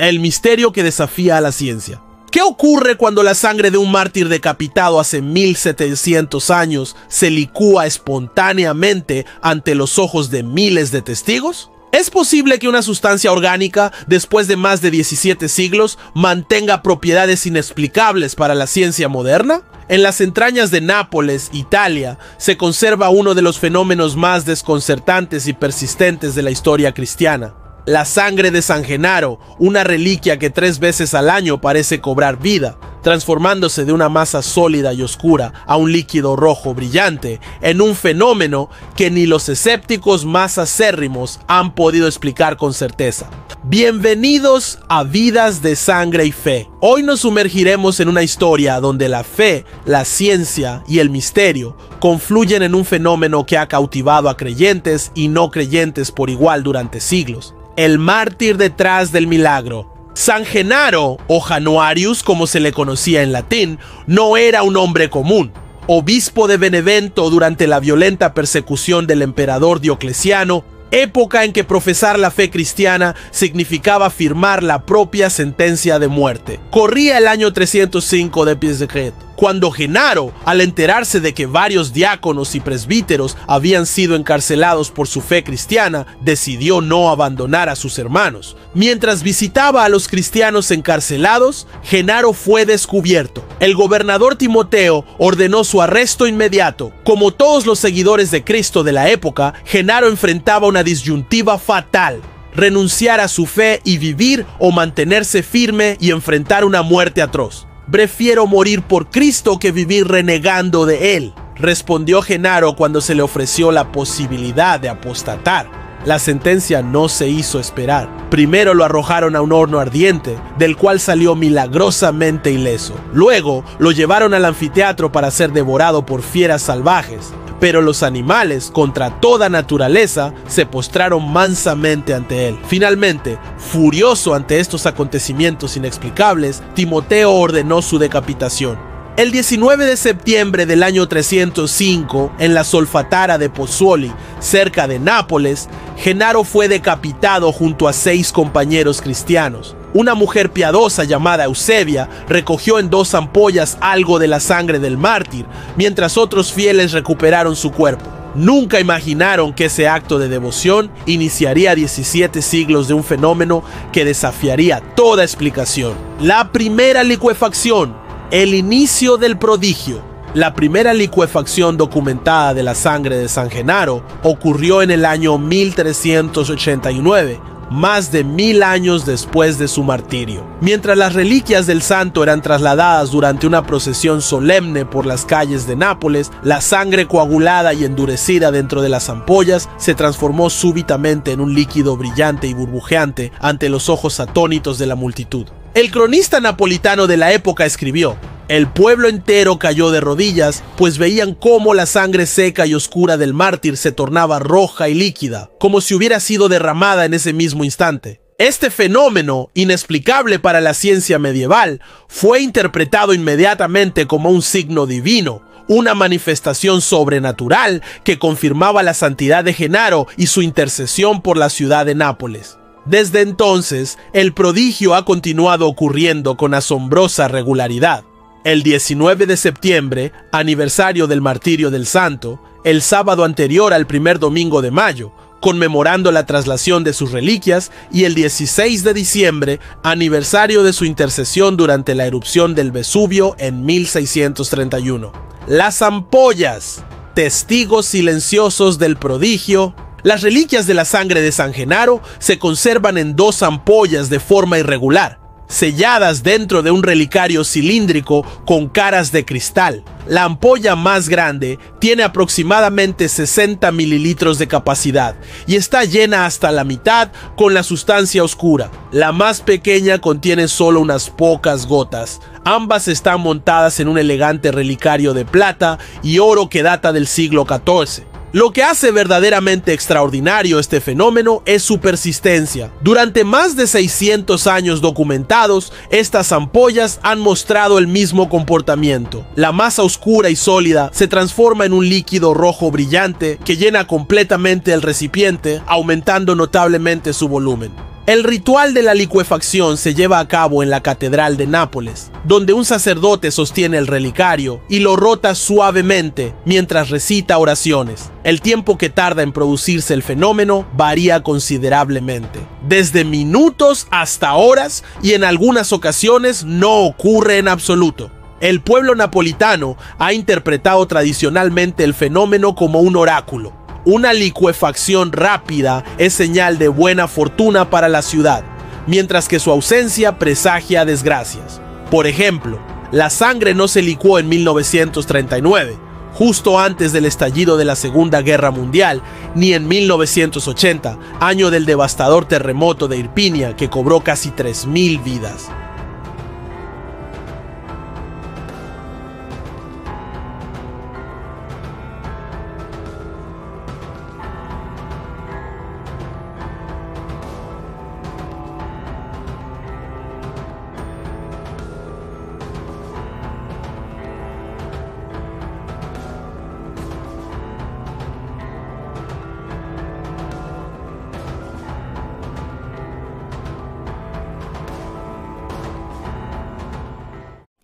El misterio que desafía a la ciencia. ¿Qué ocurre cuando la sangre de un mártir decapitado hace 1700 años se licúa espontáneamente ante los ojos de miles de testigos? ¿Es posible que una sustancia orgánica, después de más de 17 siglos, mantenga propiedades inexplicables para la ciencia moderna? En las entrañas de Nápoles, Italia, se conserva uno de los fenómenos más desconcertantes y persistentes de la historia cristiana. La sangre de San Genaro, una reliquia que 3 veces al año parece cobrar vida, transformándose de una masa sólida y oscura a un líquido rojo brillante, en un fenómeno que ni los escépticos más acérrimos han podido explicar con certeza. Bienvenidos a Vidas de Sangre y Fe. Hoy nos sumergiremos en una historia donde la fe, la ciencia y el misterio confluyen en un fenómeno que ha cautivado a creyentes y no creyentes por igual durante siglos. El mártir detrás del milagro. San Genaro, o Januarius como se le conocía en latín, no era un hombre común. Obispo de Benevento durante la violenta persecución del emperador Diocleciano, época en que profesar la fe cristiana significaba firmar la propia sentencia de muerte. Corría el año 305 de Piesecret, cuando Genaro, al enterarse de que varios diáconos y presbíteros habían sido encarcelados por su fe cristiana, decidió no abandonar a sus hermanos. Mientras visitaba a los cristianos encarcelados, Genaro fue descubierto. El gobernador Timoteo ordenó su arresto inmediato. Como todos los seguidores de Cristo de la época, Genaro enfrentaba una disyuntiva fatal: renunciar a su fe y vivir, o mantenerse firme y enfrentar una muerte atroz. «Prefiero morir por Cristo que vivir renegando de él», respondió Genaro cuando se le ofreció la posibilidad de apostatar. La sentencia no se hizo esperar. Primero lo arrojaron a un horno ardiente, del cual salió milagrosamente ileso. Luego lo llevaron al anfiteatro para ser devorado por fieras salvajes. Pero los animales, contra toda naturaleza, se postraron mansamente ante él. Finalmente, furioso ante estos acontecimientos inexplicables, Timoteo ordenó su decapitación. El 19 de septiembre del año 305, en la Solfatara de Pozzuoli, cerca de Nápoles, Genaro fue decapitado junto a 6 compañeros cristianos. Una mujer piadosa llamada Eusebia recogió en 2 ampollas algo de la sangre del mártir, mientras otros fieles recuperaron su cuerpo. Nunca imaginaron que ese acto de devoción iniciaría 17 siglos de un fenómeno que desafiaría toda explicación. La primera licuefacción, el inicio del prodigio. La primera licuefacción documentada de la sangre de San Genaro ocurrió en el año 1389, más de 1000 años después de su martirio. Mientras las reliquias del santo eran trasladadas durante una procesión solemne por las calles de Nápoles, la sangre coagulada y endurecida dentro de las ampollas se transformó súbitamente en un líquido brillante y burbujeante ante los ojos atónitos de la multitud. El cronista napolitano de la época escribió: «El pueblo entero cayó de rodillas, pues veían cómo la sangre seca y oscura del mártir se tornaba roja y líquida, como si hubiera sido derramada en ese mismo instante». Este fenómeno, inexplicable para la ciencia medieval, fue interpretado inmediatamente como un signo divino, una manifestación sobrenatural que confirmaba la santidad de Genaro y su intercesión por la ciudad de Nápoles. Desde entonces, el prodigio ha continuado ocurriendo con asombrosa regularidad. El 19 de septiembre, aniversario del martirio del santo, el sábado anterior al primer domingo de mayo, conmemorando la traslación de sus reliquias, y el 16 de diciembre, aniversario de su intercesión durante la erupción del Vesubio en 1631. Las ampollas, testigos silenciosos del prodigio. Las reliquias de la sangre de San Genaro se conservan en 2 ampollas de forma irregular, selladas dentro de un relicario cilíndrico con caras de cristal. La ampolla más grande tiene aproximadamente 60 mililitros de capacidad y está llena hasta la mitad con la sustancia oscura. La más pequeña contiene solo unas pocas gotas. Ambas están montadas en un elegante relicario de plata y oro que data del siglo XIV. Lo que hace verdaderamente extraordinario este fenómeno es su persistencia. Durante más de 600 años documentados, estas ampollas han mostrado el mismo comportamiento. La masa oscura y sólida se transforma en un líquido rojo brillante que llena completamente el recipiente, aumentando notablemente su volumen. El ritual de la licuefacción se lleva a cabo en la Catedral de Nápoles, donde un sacerdote sostiene el relicario y lo rota suavemente mientras recita oraciones. El tiempo que tarda en producirse el fenómeno varía considerablemente, desde minutos hasta horas, y en algunas ocasiones no ocurre en absoluto. El pueblo napolitano ha interpretado tradicionalmente el fenómeno como un oráculo. Una licuefacción rápida es señal de buena fortuna para la ciudad, mientras que su ausencia presagia desgracias. Por ejemplo, la sangre no se licuó en 1939, justo antes del estallido de la Segunda Guerra Mundial, ni en 1980, año del devastador terremoto de Irpinia que cobró casi 3.000 vidas.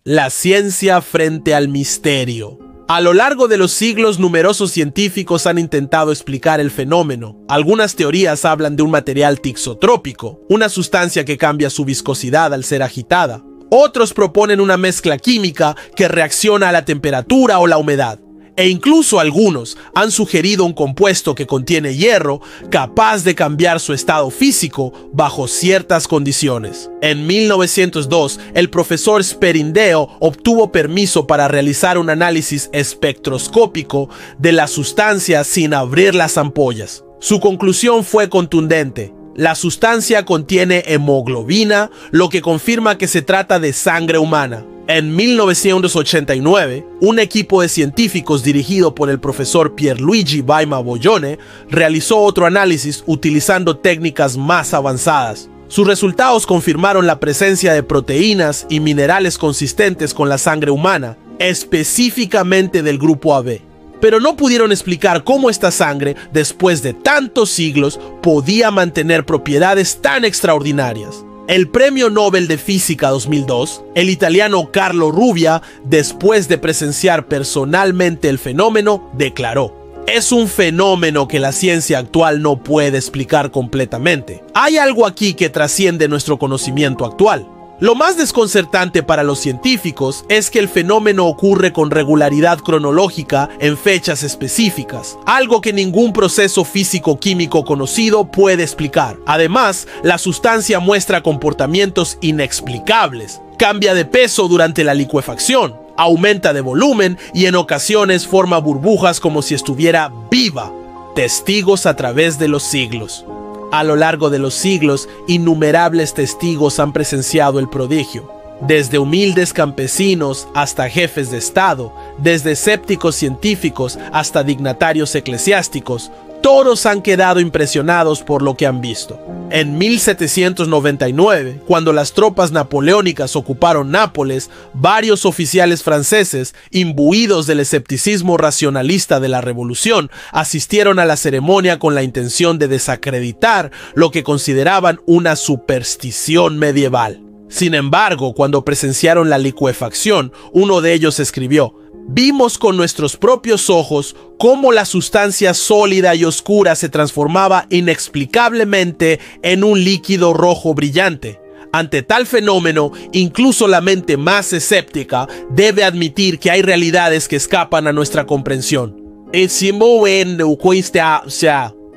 La ciencia frente al misterio. A lo largo de los siglos, numerosos científicos han intentado explicar el fenómeno. Algunas teorías hablan de un material tixotrópico, una sustancia que cambia su viscosidad al ser agitada. Otros proponen una mezcla química que reacciona a la temperatura o la humedad. E incluso algunos han sugerido un compuesto que contiene hierro capaz de cambiar su estado físico bajo ciertas condiciones. En 1902, el profesor Sperindeo obtuvo permiso para realizar un análisis espectroscópico de la sustancia sin abrir las ampollas. Su conclusión fue contundente. La sustancia contiene hemoglobina, lo que confirma que se trata de sangre humana. En 1989, un equipo de científicos dirigido por el profesor Pierluigi Baima Boglione realizó otro análisis utilizando técnicas más avanzadas. Sus resultados confirmaron la presencia de proteínas y minerales consistentes con la sangre humana, específicamente del grupo AB. Pero no pudieron explicar cómo esta sangre, después de tantos siglos, podía mantener propiedades tan extraordinarias. El Premio Nobel de Física 2002, el italiano Carlo Rubbia, después de presenciar personalmente el fenómeno, declaró: "Es un fenómeno que la ciencia actual no puede explicar completamente. Hay algo aquí que trasciende nuestro conocimiento actual". Lo más desconcertante para los científicos es que el fenómeno ocurre con regularidad cronológica en fechas específicas, algo que ningún proceso físico-químico conocido puede explicar. Además, la sustancia muestra comportamientos inexplicables. Cambia de peso durante la licuefacción, aumenta de volumen y en ocasiones forma burbujas como si estuviera viva. Testigos a través de los siglos. A lo largo de los siglos, innumerables testigos han presenciado el prodigio. Desde humildes campesinos hasta jefes de Estado, desde escépticos científicos hasta dignatarios eclesiásticos, todos han quedado impresionados por lo que han visto. En 1799, cuando las tropas napoleónicas ocuparon Nápoles, varios oficiales franceses, imbuidos del escepticismo racionalista de la revolución, asistieron a la ceremonia con la intención de desacreditar lo que consideraban una superstición medieval. Sin embargo, cuando presenciaron la licuefacción, uno de ellos escribió: "Vimos con nuestros propios ojos cómo la sustancia sólida y oscura se transformaba inexplicablemente en un líquido rojo brillante. Ante tal fenómeno, incluso la mente más escéptica debe admitir que hay realidades que escapan a nuestra comprensión".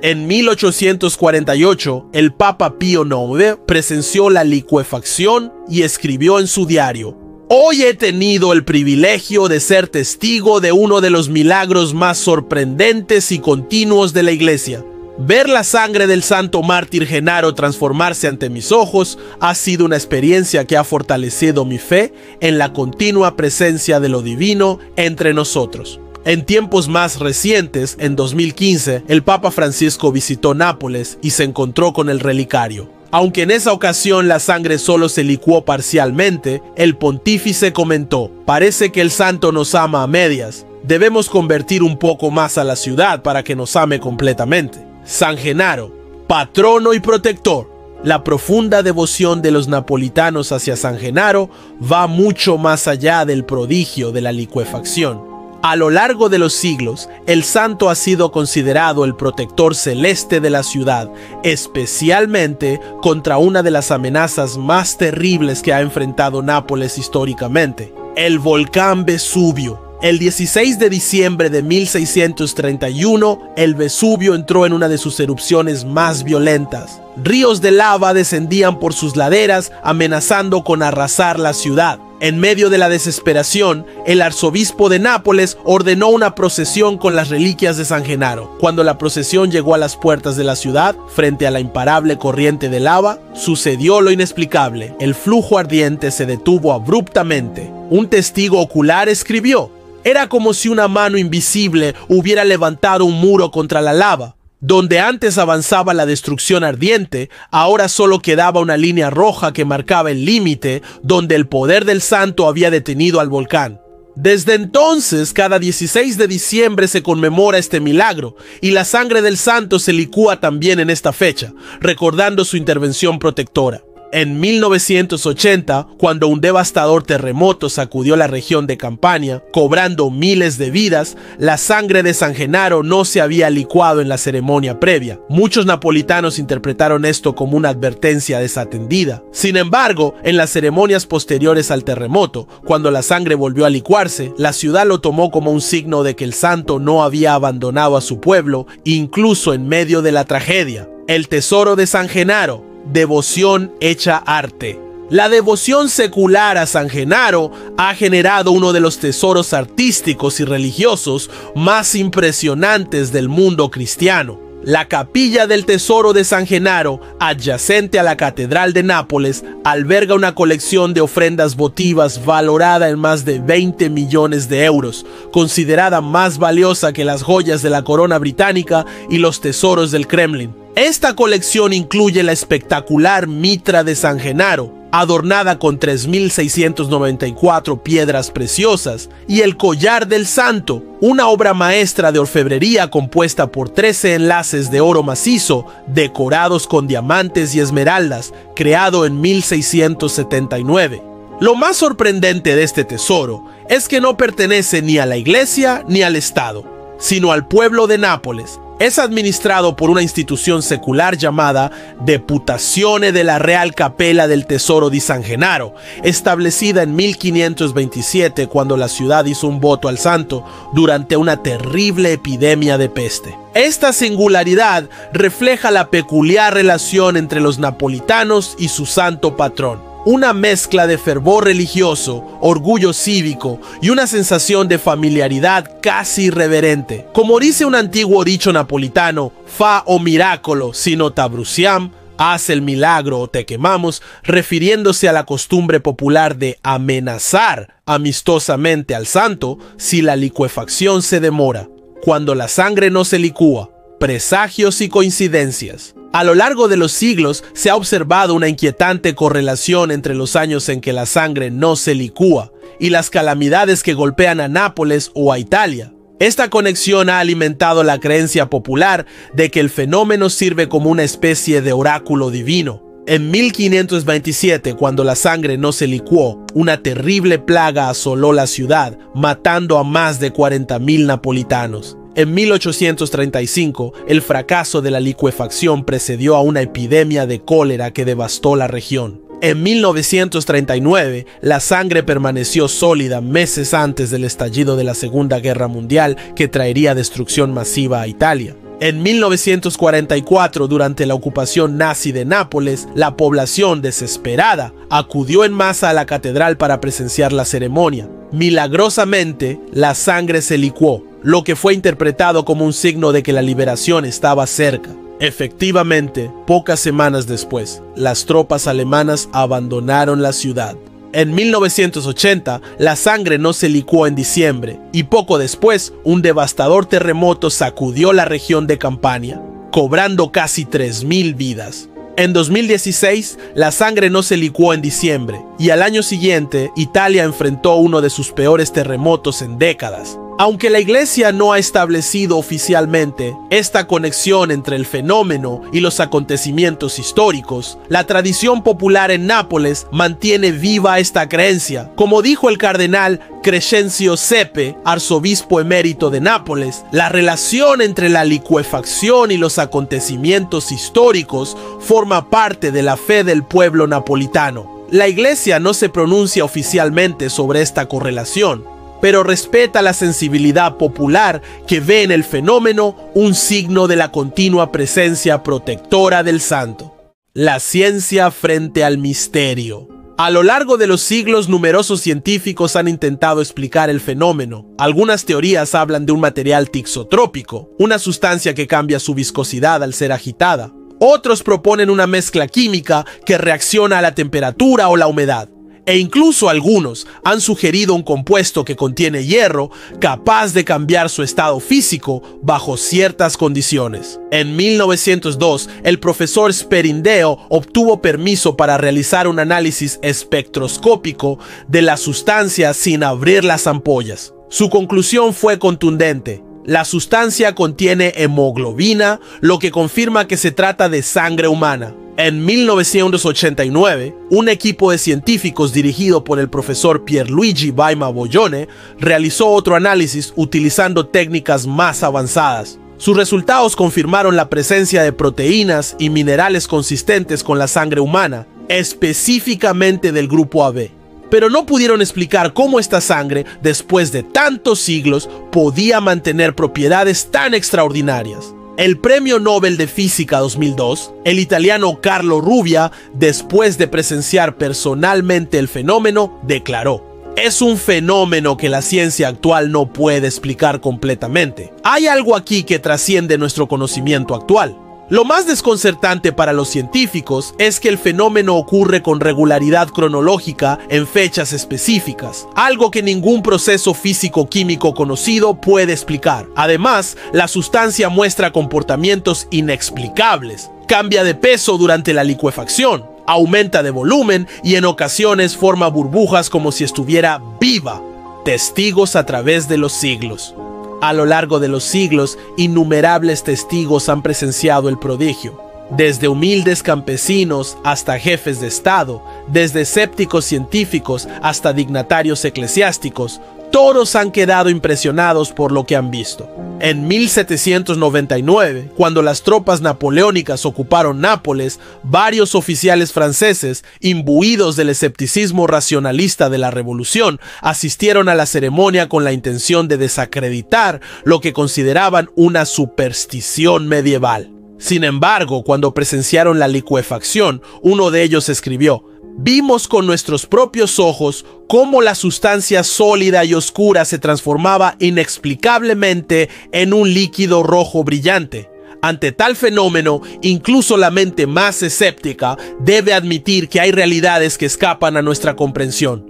En 1848, el Papa Pío IX presenció la licuefacción y escribió en su diario: "Hoy he tenido el privilegio de ser testigo de uno de los milagros más sorprendentes y continuos de la Iglesia. Ver la sangre del santo mártir Genaro transformarse ante mis ojos ha sido una experiencia que ha fortalecido mi fe en la continua presencia de lo divino entre nosotros". En tiempos más recientes, en 2015, el Papa Francisco visitó Nápoles y se encontró con el relicario. Aunque en esa ocasión la sangre solo se licuó parcialmente, el pontífice comentó: "Parece que el santo nos ama a medias. Debemos convertir un poco más a la ciudad para que nos ame completamente". San Genaro, patrono y protector. La profunda devoción de los napolitanos hacia San Genaro va mucho más allá del prodigio de la licuefacción. A lo largo de los siglos, el santo ha sido considerado el protector celeste de la ciudad, especialmente contra una de las amenazas más terribles que ha enfrentado Nápoles históricamente, el volcán Vesubio. El 16 de diciembre de 1631, el Vesubio entró en una de sus erupciones más violentas. Ríos de lava descendían por sus laderas, amenazando con arrasar la ciudad. En medio de la desesperación, el arzobispo de Nápoles ordenó una procesión con las reliquias de San Genaro. Cuando la procesión llegó a las puertas de la ciudad, frente a la imparable corriente de lava, sucedió lo inexplicable. El flujo ardiente se detuvo abruptamente. Un testigo ocular escribió: era como si una mano invisible hubiera levantado un muro contra la lava. Donde antes avanzaba la destrucción ardiente, ahora solo quedaba una línea roja que marcaba el límite donde el poder del santo había detenido al volcán. Desde entonces, cada 16 de diciembre se conmemora este milagro, y la sangre del santo se licúa también en esta fecha, recordando su intervención protectora. En 1980, cuando un devastador terremoto sacudió la región de Campania, cobrando miles de vidas, la sangre de San Genaro no se había licuado en la ceremonia previa. Muchos napolitanos interpretaron esto como una advertencia desatendida. Sin embargo, en las ceremonias posteriores al terremoto, cuando la sangre volvió a licuarse, la ciudad lo tomó como un signo de que el santo no había abandonado a su pueblo, incluso en medio de la tragedia. El tesoro de San Genaro. Devoción hecha arte. La devoción secular a San Genaro ha generado uno de los tesoros artísticos y religiosos más impresionantes del mundo cristiano. La capilla del tesoro de San Genaro, adyacente a la Catedral de Nápoles, alberga una colección de ofrendas votivas valorada en más de 20 millones de euros, considerada más valiosa que las joyas de la corona británica y los tesoros del Kremlin. Esta colección incluye la espectacular mitra de San Genaro, adornada con 3.694 piedras preciosas, y el collar del santo, una obra maestra de orfebrería compuesta por 13 enlaces de oro macizo, decorados con diamantes y esmeraldas, creado en 1679. Lo más sorprendente de este tesoro es que no pertenece ni a la iglesia ni al Estado, sino al pueblo de Nápoles. Es administrado por una institución secular llamada Deputazione della Real Capella del Tesoro di San Genaro, establecida en 1527 cuando la ciudad hizo un voto al santo durante una terrible epidemia de peste. Esta singularidad refleja la peculiar relación entre los napolitanos y su santo patrón. Una mezcla de fervor religioso, orgullo cívico y una sensación de familiaridad casi irreverente. Como dice un antiguo dicho napolitano, fa o miracolo sino t'abruciam, haz el milagro o te quemamos, refiriéndose a la costumbre popular de amenazar amistosamente al santo si la licuefacción se demora. Cuando la sangre no se licúa, presagios y coincidencias. A lo largo de los siglos se ha observado una inquietante correlación entre los años en que la sangre no se licúa y las calamidades que golpean a Nápoles o a Italia. Esta conexión ha alimentado la creencia popular de que el fenómeno sirve como una especie de oráculo divino. En 1527, cuando la sangre no se licuó, una terrible plaga asoló la ciudad, matando a más de 40.000 napolitanos. En 1835, el fracaso de la licuefacción precedió a una epidemia de cólera que devastó la región. En 1939, la sangre permaneció sólida meses antes del estallido de la Segunda Guerra Mundial, que traería destrucción masiva a Italia. En 1944, durante la ocupación nazi de Nápoles, la población, desesperada, acudió en masa a la catedral para presenciar la ceremonia. Milagrosamente, la sangre se licuó, lo que fue interpretado como un signo de que la liberación estaba cerca. Efectivamente, pocas semanas después, las tropas alemanas abandonaron la ciudad. En 1980, la sangre no se licuó en diciembre, y poco después, un devastador terremoto sacudió la región de Campania, cobrando casi 3.000 vidas. En 2016, la sangre no se licuó en diciembre, y al año siguiente, Italia enfrentó uno de sus peores terremotos en décadas. Aunque la Iglesia no ha establecido oficialmente esta conexión entre el fenómeno y los acontecimientos históricos, la tradición popular en Nápoles mantiene viva esta creencia. Como dijo el cardenal Crescencio Sepe, arzobispo emérito de Nápoles, la relación entre la licuefacción y los acontecimientos históricos forma parte de la fe del pueblo napolitano. La Iglesia no se pronuncia oficialmente sobre esta correlación, pero respeta la sensibilidad popular que ve en el fenómeno un signo de la continua presencia protectora del santo. La ciencia frente al misterio. A lo largo de los siglos, numerosos científicos han intentado explicar el fenómeno. Algunas teorías hablan de un material tixotrópico, una sustancia que cambia su viscosidad al ser agitada. Otros proponen una mezcla química que reacciona a la temperatura o la humedad. E incluso algunos han sugerido un compuesto que contiene hierro capaz de cambiar su estado físico bajo ciertas condiciones. En 1902, el profesor Sperindeo obtuvo permiso para realizar un análisis espectroscópico de la sustancia sin abrir las ampollas. Su conclusión fue contundente. La sustancia contiene hemoglobina, lo que confirma que se trata de sangre humana. En 1989, un equipo de científicos dirigido por el profesor Pierluigi Baima Boglione realizó otro análisis utilizando técnicas más avanzadas. Sus resultados confirmaron la presencia de proteínas y minerales consistentes con la sangre humana, específicamente del grupo AB. Pero no pudieron explicar cómo esta sangre, después de tantos siglos, podía mantener propiedades tan extraordinarias. El Premio Nobel de Física 2002, el italiano Carlo Rubbia, después de presenciar personalmente el fenómeno, declaró: "Es un fenómeno que la ciencia actual no puede explicar completamente. Hay algo aquí que trasciende nuestro conocimiento actual". Lo más desconcertante para los científicos es que el fenómeno ocurre con regularidad cronológica en fechas específicas, algo que ningún proceso físico-químico conocido puede explicar. Además, la sustancia muestra comportamientos inexplicables. Cambia de peso durante la licuefacción, aumenta de volumen y en ocasiones forma burbujas como si estuviera viva. Testigos a través de los siglos. A lo largo de los siglos, innumerables testigos han presenciado el prodigio. Desde humildes campesinos hasta jefes de Estado, desde escépticos científicos hasta dignatarios eclesiásticos, todos han quedado impresionados por lo que han visto. En 1799, cuando las tropas napoleónicas ocuparon Nápoles, varios oficiales franceses, imbuidos del escepticismo racionalista de la revolución, asistieron a la ceremonia con la intención de desacreditar lo que consideraban una superstición medieval. Sin embargo, cuando presenciaron la licuefacción, uno de ellos escribió: "Vimos con nuestros propios ojos cómo la sustancia sólida y oscura se transformaba inexplicablemente en un líquido rojo brillante. Ante tal fenómeno, incluso la mente más escéptica debe admitir que hay realidades que escapan a nuestra comprensión".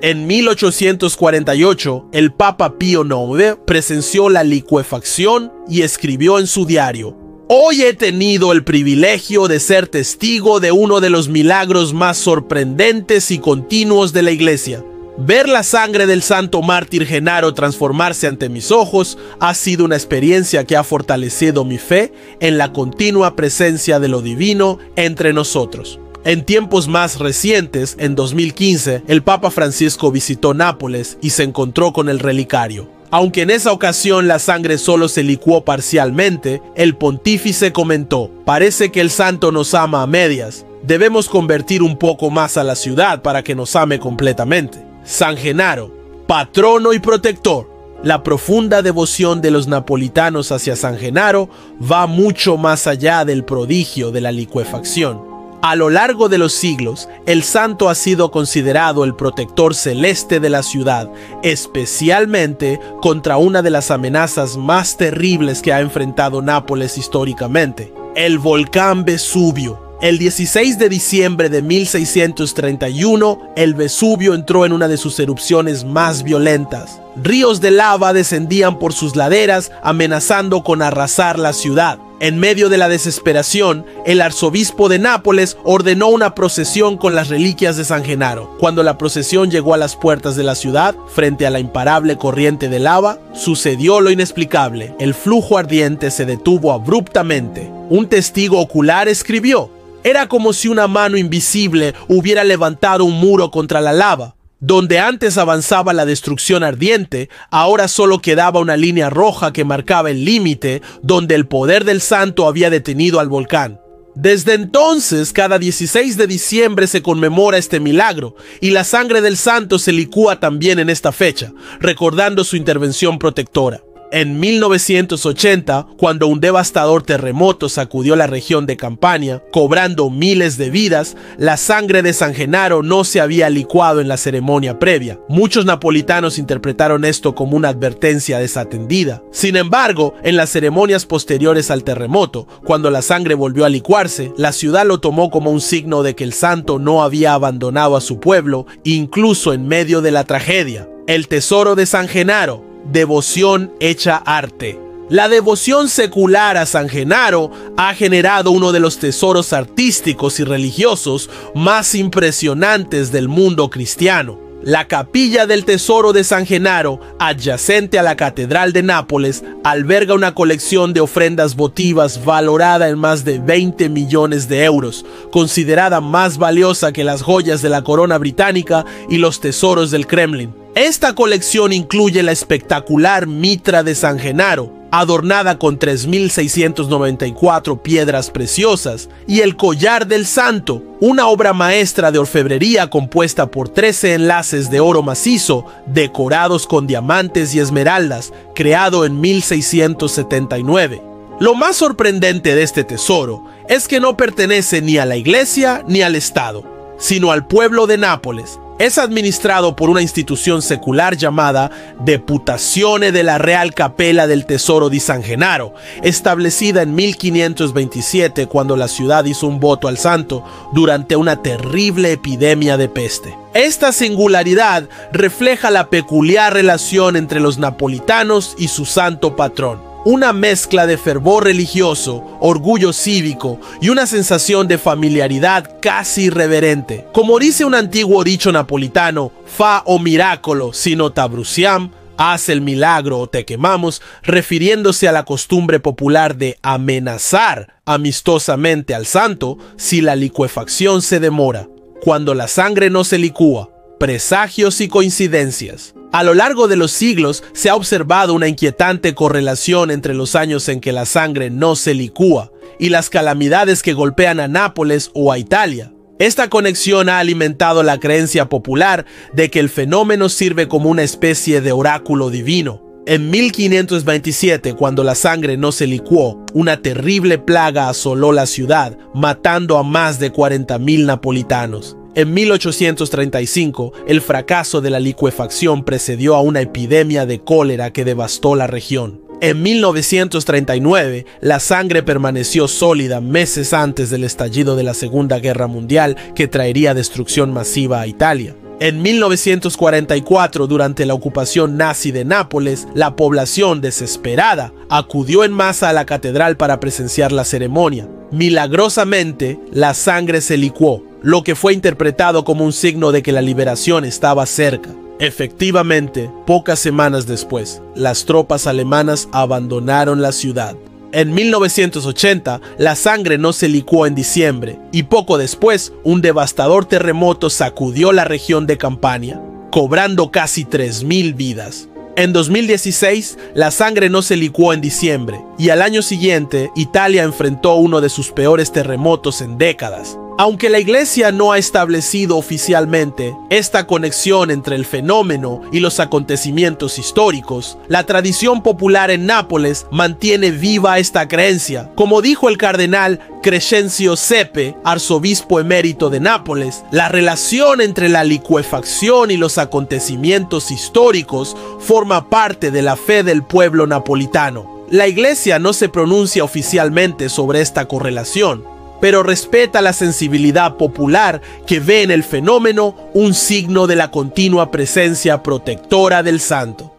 En 1848, el Papa Pío IX presenció la licuefacción y escribió en su diario: "Hoy he tenido el privilegio de ser testigo de uno de los milagros más sorprendentes y continuos de la Iglesia. Ver la sangre del santo mártir Genaro transformarse ante mis ojos ha sido una experiencia que ha fortalecido mi fe en la continua presencia de lo divino entre nosotros". En tiempos más recientes, en 2015, el Papa Francisco visitó Nápoles y se encontró con el relicario. Aunque en esa ocasión la sangre solo se licuó parcialmente, el pontífice comentó: "Parece que el santo nos ama a medias. Debemos convertir un poco más a la ciudad para que nos ame completamente". San Genaro, patrono y protector. La profunda devoción de los napolitanos hacia San Genaro va mucho más allá del prodigio de la licuefacción. A lo largo de los siglos, el santo ha sido considerado el protector celeste de la ciudad, especialmente contra una de las amenazas más terribles que ha enfrentado Nápoles históricamente: el volcán Vesubio. El 16 de diciembre de 1631, el Vesubio entró en una de sus erupciones más violentas. Ríos de lava descendían por sus laderas, amenazando con arrasar la ciudad. En medio de la desesperación, el arzobispo de Nápoles ordenó una procesión con las reliquias de San Genaro. Cuando la procesión llegó a las puertas de la ciudad, frente a la imparable corriente de lava, sucedió lo inexplicable. El flujo ardiente se detuvo abruptamente. Un testigo ocular escribió: era como si una mano invisible hubiera levantado un muro contra la lava. Donde antes avanzaba la destrucción ardiente, ahora solo quedaba una línea roja que marcaba el límite donde el poder del santo había detenido al volcán. Desde entonces, cada 16 de diciembre se conmemora este milagro, y la sangre del santo se licúa también en esta fecha, recordando su intervención protectora. En 1980, cuando un devastador terremoto sacudió la región de Campania, cobrando miles de vidas, la sangre de San Genaro no se había licuado en la ceremonia previa. Muchos napolitanos interpretaron esto como una advertencia desatendida. Sin embargo, en las ceremonias posteriores al terremoto, cuando la sangre volvió a licuarse, la ciudad lo tomó como un signo de que el santo no había abandonado a su pueblo, incluso en medio de la tragedia. El tesoro de San Genaro. Devoción hecha arte. La devoción secular a San Genaro ha generado uno de los tesoros artísticos y religiosos más impresionantes del mundo cristiano. La capilla del tesoro de San Genaro, adyacente a la Catedral de Nápoles, alberga una colección de ofrendas votivas valorada en más de 20 millones de euros, considerada más valiosa que las joyas de la corona británica y los tesoros del Kremlin. Esta colección incluye la espectacular mitra de San Genaro, adornada con 3.694 piedras preciosas, y el collar del santo, una obra maestra de orfebrería compuesta por 13 enlaces de oro macizo, decorados con diamantes y esmeraldas, creado en 1679. Lo más sorprendente de este tesoro es que no pertenece ni a la iglesia ni al Estado, sino al pueblo de Nápoles. Es administrado por una institución secular llamada Deputazione della Real Capella del Tesoro di San Genaro, establecida en 1527 cuando la ciudad hizo un voto al santo durante una terrible epidemia de peste. Esta singularidad refleja la peculiar relación entre los napolitanos y su santo patrón. Una mezcla de fervor religioso, orgullo cívico y una sensación de familiaridad casi irreverente. Como dice un antiguo dicho napolitano, fa o miracolo sino t'abruciam, haz el milagro o te quemamos, refiriéndose a la costumbre popular de amenazar amistosamente al santo si la licuefacción se demora. Cuando la sangre no se licúa, presagios y coincidencias. A lo largo de los siglos se ha observado una inquietante correlación entre los años en que la sangre no se licúa y las calamidades que golpean a Nápoles o a Italia. Esta conexión ha alimentado la creencia popular de que el fenómeno sirve como una especie de oráculo divino. En 1527, cuando la sangre no se licuó, una terrible plaga asoló la ciudad, matando a más de 40.000 napolitanos. En 1835, el fracaso de la licuefacción precedió a una epidemia de cólera que devastó la región. En 1939, la sangre permaneció sólida meses antes del estallido de la Segunda Guerra Mundial, que traería destrucción masiva a Italia. En 1944, durante la ocupación nazi de Nápoles, la población, desesperada, acudió en masa a la catedral para presenciar la ceremonia. Milagrosamente, la sangre se licuó, lo que fue interpretado como un signo de que la liberación estaba cerca. Efectivamente, pocas semanas después, las tropas alemanas abandonaron la ciudad. En 1980, la sangre no se licuó en diciembre, y poco después, un devastador terremoto sacudió la región de Campania, cobrando casi 3.000 vidas. En 2016, la sangre no se licuó en diciembre, y al año siguiente, Italia enfrentó uno de sus peores terremotos en décadas. Aunque la Iglesia no ha establecido oficialmente esta conexión entre el fenómeno y los acontecimientos históricos, la tradición popular en Nápoles mantiene viva esta creencia. Como dijo el cardenal Crescenzio Sepe, arzobispo emérito de Nápoles, la relación entre la licuefacción y los acontecimientos históricos forma parte de la fe del pueblo napolitano. La Iglesia no se pronuncia oficialmente sobre esta correlación, pero respeta la sensibilidad popular que ve en el fenómeno un signo de la continua presencia protectora del santo.